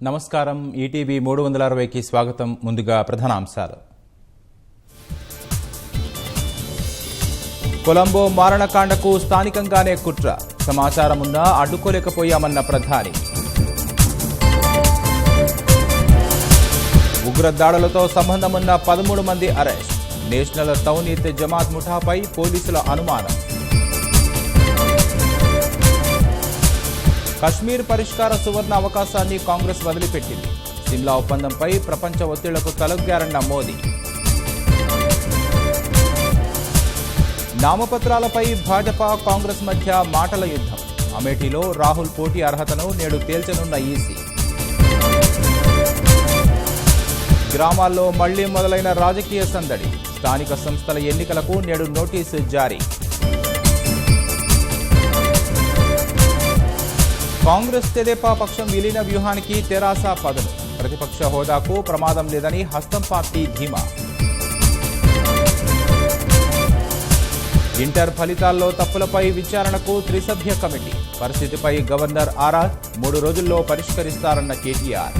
నమస్కారం. ఈటీవీ 360కి స్వాగతం. ముందుగా ప్రధానాంశాలు. కొలంబో మారణకాండకు స్థానికంగానే కుట్ర, సమాచారమున్నా అడ్డుకోలేకపోయామన్న ప్రధాని. ఉగ్రదాడులతో సంబంధమున్న 13 మంది అరెస్ట్, నేషనల్ తౌనీత్ జమాత్ ముఠాపై పోలీసుల అనుమానం. కశ్మీర్ పరిష్కార సువర్ణ అవకాశాన్ని కాంగ్రెస్ వదిలిపెట్టింది. సిమ్లా ఒప్పందంపై ప్రపంచ ఒత్తిళ్లకు తలొగ్గారన్న మోదీ. నామపత్రాలపై భాజపా కాంగ్రెస్ మధ్య మాటల యుద్ధం. అమేఠీలో రాహుల్ పోటీ అర్హతను నేడు తేల్చనున్న ఈసీ. గ్రామాల్లో మళ్లీ మొదలైన రాజకీయ సందడి. స్థానిక సంస్థల ఎన్నికలకు నేడు నోటీసు జారీ. కాంగ్రెస్ తెదేపా పక్షం విలీన వ్యూహానికి తెరాస పదును. ప్రతిపక్ష హోదాకు ప్రమాదం లేదని హస్తం పార్టీ ధీమా. ఇంటర్ ఫలితాల్లో తప్పులపై విచారణకు త్రిసభ్య కమిటీ. పరిస్థితిపై గవర్నర్ ఆరా 3 రోజుల్లో పరిష్కరిస్తారన్న కేటీఆర్.